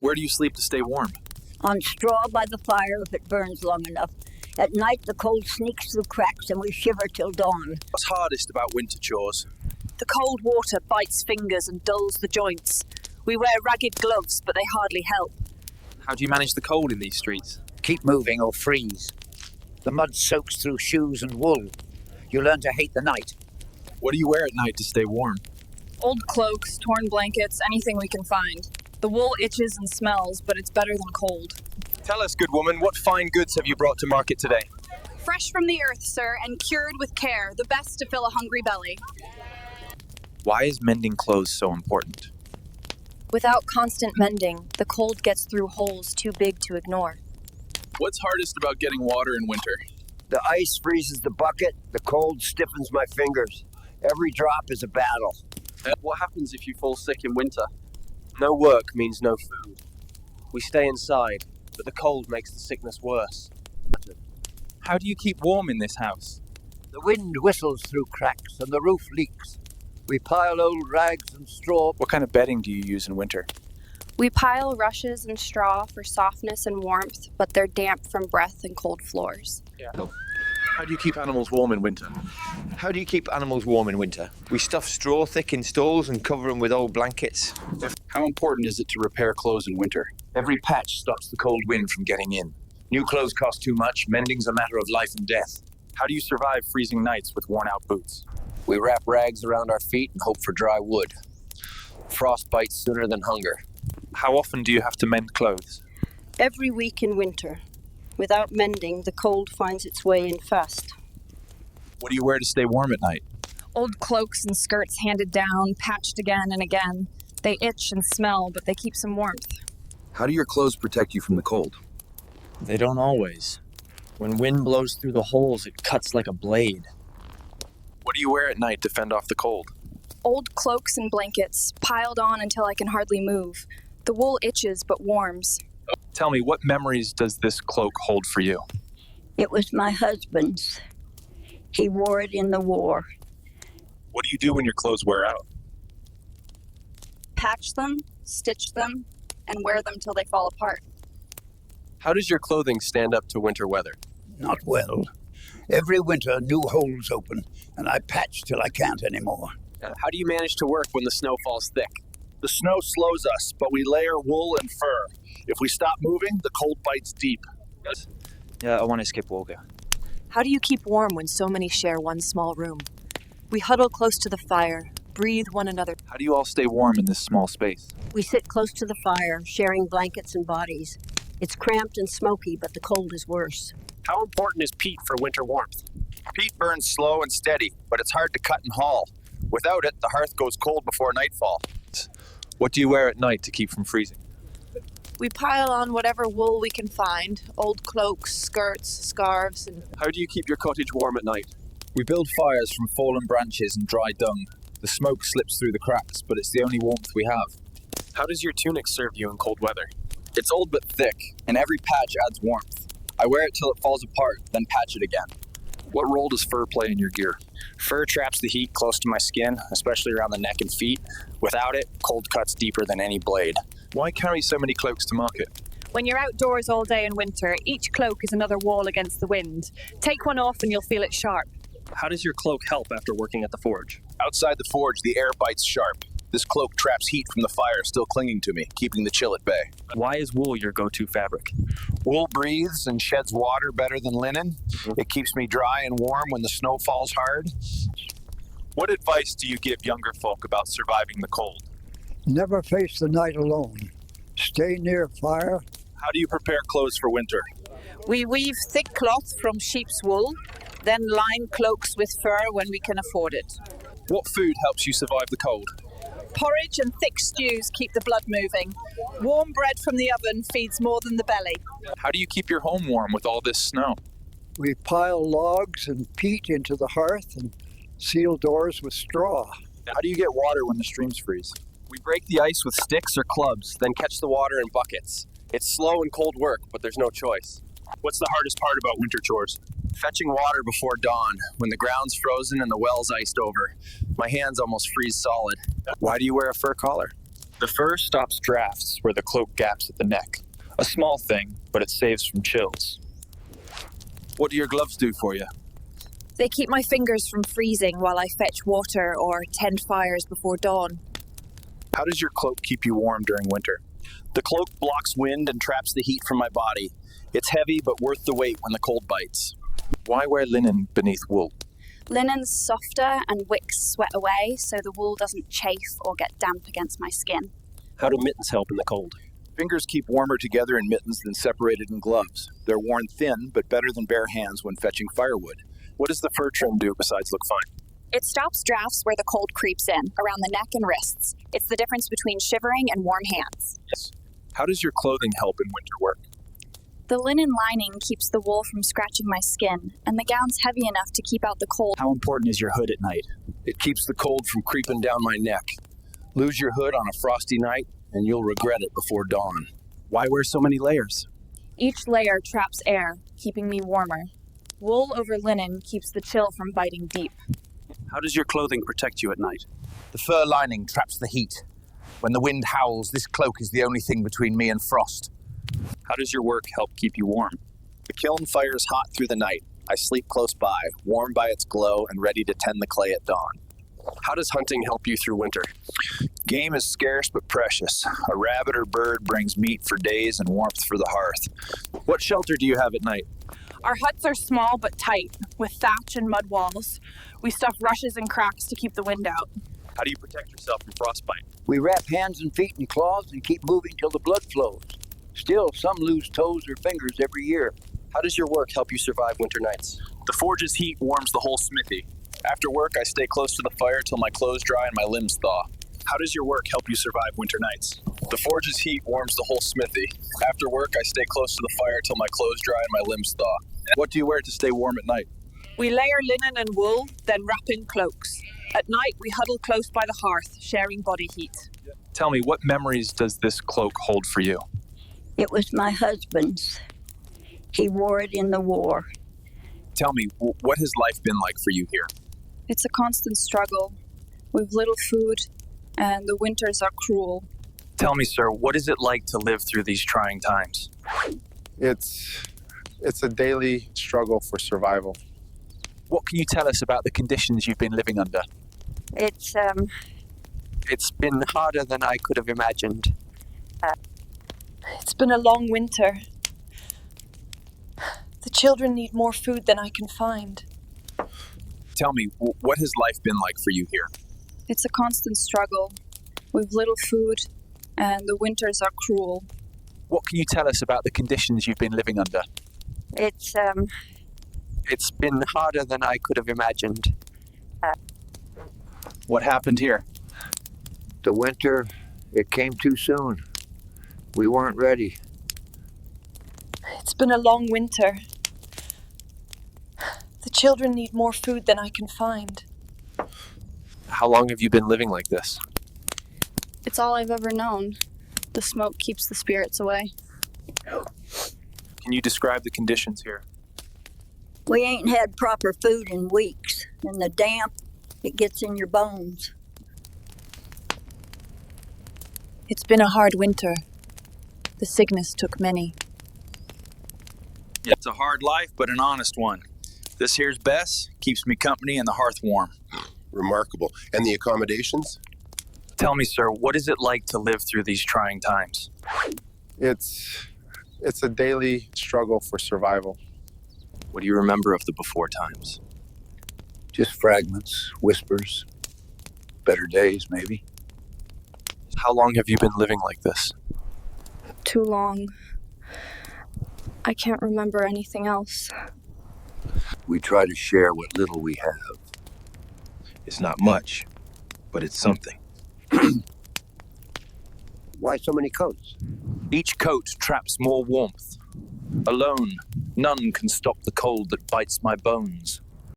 Where do you sleep to stay warm? On straw by the fire if it burns long enough. At night, the cold sneaks through cracks and we shiver till dawn. What's hardest about winter chores? The cold water bites fingers and dulls the joints. We wear ragged gloves, but they hardly help. How do you manage the cold in these streets? Keep moving or freeze. The mud soaks through shoes and wool. You learn to hate the night. What do you wear at night to stay warm? Old cloaks, torn blankets, anything we can find. The wool itches and smells, but it's better than cold. Tell us, good woman, what fine goods have you brought to market today? Fresh from the earth, sir, and cured with care, the best to fill a hungry belly. Why is mending clothes so important? Without constant mending, the cold gets through holes too big to ignore. What's hardest about getting water in winter? The ice freezes the bucket, the cold stiffens my fingers. Every drop is a battle. What happens if you fall sick in winter? No work means no food. We stay inside, but the cold makes the sickness worse. How do you keep warm in this house? The wind whistles through cracks and the roof leaks. We pile old rags and straw. What kind of bedding do you use in winter? We pile rushes and straw for softness and warmth, but they're damp from breath and cold floors. How do you keep animals warm in winter? How do you keep animals warm in winter? We stuff straw thick in stalls and cover them with old blankets. How important is it to repair clothes in winter? Every patch stops the cold wind from getting in. New clothes cost too much. Mending's a matter of life and death. How do you survive freezing nights with worn-out boots? We wrap rags around our feet and hope for dry wood. Frost bites sooner than hunger. How often do you have to mend clothes? Every week in winter. Without mending, the cold finds its way in fast. What do you wear to stay warm at night? Old cloaks and skirts handed down, patched again and again. They itch and smell, but they keep some warmth. How do your clothes protect you from the cold? They don't always. When wind blows through the holes, it cuts like a blade. What do you wear at night to fend off the cold? Old cloaks and blankets, piled on until I can hardly move. The wool itches but warms. Tell me, what memories does this cloak hold for you? It was my husband's. He wore it in the war. What do you do when your clothes wear out? Patch them, stitch them, and wear them till they fall apart. How does your clothing stand up to winter weather? Not well. Every winter, new holes open, and I patch till I can't anymore. How do you manage to work when the snow falls thick? The snow slows us, but we layer wool and fur. If we stop moving, the cold bites deep. Yeah, I want to skip Wolga. How do you keep warm when so many share one small room? We huddle close to the fire, breathe one another. How do you all stay warm in this small space? We sit close to the fire, sharing blankets and bodies. It's cramped and smoky, but the cold is worse. How important is peat for winter warmth? Peat burns slow and steady, but it's hard to cut and haul. Without it, the hearth goes cold before nightfall. What do you wear at night to keep from freezing? We pile on whatever wool we can find, old cloaks, skirts, scarves, and... How do you keep your cottage warm at night? We build fires from fallen branches and dry dung. The smoke slips through the cracks, but it's the only warmth we have. How does your tunic serve you in cold weather? It's old but thick, and every patch adds warmth. I wear it till it falls apart, then patch it again. What role does fur play in your gear? Fur traps the heat close to my skin, especially around the neck and feet. Without it, cold cuts deeper than any blade. Why carry so many cloaks to market? When you're outdoors all day in winter, each cloak is another wall against the wind. Take one off and you'll feel it sharp. How does your cloak help after working at the forge? Outside the forge, the air bites sharp. This cloak traps heat from the fire still clinging to me, keeping the chill at bay. Why is wool your go-to fabric? Wool breathes and sheds water better than linen. It keeps me dry and warm when the snow falls hard. What advice do you give younger folk about surviving the cold? Never face the night alone. Stay near fire. How do you prepare clothes for winter? We weave thick cloth from sheep's wool, then line cloaks with fur when we can afford it. What food helps you survive the cold? Porridge and thick stews keep the blood moving. Warm bread from the oven feeds more than the belly. How do you keep your home warm with all this snow? We pile logs and peat into the hearth and seal doors with straw. How do you get water when the streams freeze? We break the ice with sticks or clubs, then catch the water in buckets. It's slow and cold work, but there's no choice. What's the hardest part about winter chores? Fetching water before dawn, when the ground's frozen and the well's iced over. My hands almost freeze solid. Why do you wear a fur collar? The fur stops drafts where the cloak gaps at the neck. A small thing, but it saves from chills. What do your gloves do for you? They keep my fingers from freezing while I fetch water or tend fires before dawn. How does your cloak keep you warm during winter? The cloak blocks wind and traps the heat from my body. It's heavy, but worth the weight when the cold bites. Why wear linen beneath wool? Linen's softer and wicks sweat away, so the wool doesn't chafe or get damp against my skin. How do mittens help in the cold? Fingers keep warmer together in mittens than separated in gloves. They're worn thin, but better than bare hands when fetching firewood. What does the fur trim do besides look fine? It stops drafts where the cold creeps in, around the neck and wrists. It's the difference between shivering and warm hands. Yes. How does your clothing help in winter work? The linen lining keeps the wool from scratching my skin, and the gown's heavy enough to keep out the cold. How important is your hood at night? It keeps the cold from creeping down my neck. Lose your hood on a frosty night, and you'll regret it before dawn. Why wear so many layers? Each layer traps air, keeping me warmer. Wool over linen keeps the chill from biting deep. How does your clothing protect you at night? The fur lining traps the heat. When the wind howls, this cloak is the only thing between me and frost. How does your work help keep you warm? The kiln fires hot through the night. I sleep close by, warmed by its glow and ready to tend the clay at dawn. How does hunting help you through winter? Game is scarce but precious. A rabbit or bird brings meat for days and warmth for the hearth. What shelter do you have at night? Our huts are small but tight, with thatch and mud walls. We stuff rushes and cracks to keep the wind out. How do you protect yourself from frostbite? We wrap hands and feet in cloths and keep moving till the blood flows. Still, some lose toes or fingers every year. How does your work help you survive winter nights? The forge's heat warms the whole smithy. After work, I stay close to the fire till my clothes dry and my limbs thaw. How does your work help you survive winter nights? The forge's heat warms the whole smithy. After work, I stay close to the fire till my clothes dry and my limbs thaw. What do you wear to stay warm at night? We layer linen and wool, then wrap in cloaks. At night, we huddle close by the hearth, sharing body heat. Tell me, what memories does this cloak hold for you? It was my husband's. He wore it in the war. Tell me, what has life been like for you here? It's a constant struggle. We've little food, and the winters are cruel. Tell me, sir, what is it like to live through these trying times? It's a daily struggle for survival. What can you tell us about the conditions you've been living under? It's been harder than I could have imagined. It's been a long winter. The children need more food than I can find. Tell me, what has life been like for you here? It's a constant struggle. We've little food, and the winters are cruel. What can you tell us about the conditions you've been living under? It's been harder than I could have imagined. What happened here? The winter, it came too soon. We weren't ready. It's been a long winter. The children need more food than I can find. How long have you been living like this? It's all I've ever known. The smoke keeps the spirits away. Can you describe the conditions here? We ain't had proper food in weeks, and the damp, it gets in your bones. It's been a hard winter. The sickness took many. It's a hard life, but an honest one. This here's Bess, keeps me company and the hearth warm. Remarkable. And the accommodations? Tell me, sir, what is it like to live through these trying times? It's a daily struggle for survival. What do you remember of the before times? Just fragments, whispers, better days, maybe. How long have you been living like this? Too long. I can't remember anything else. We try to share what little we have. It's not much, but it's something. Why so many coats? Each coat traps more warmth. Alone, none can stop the cold that bites my bones.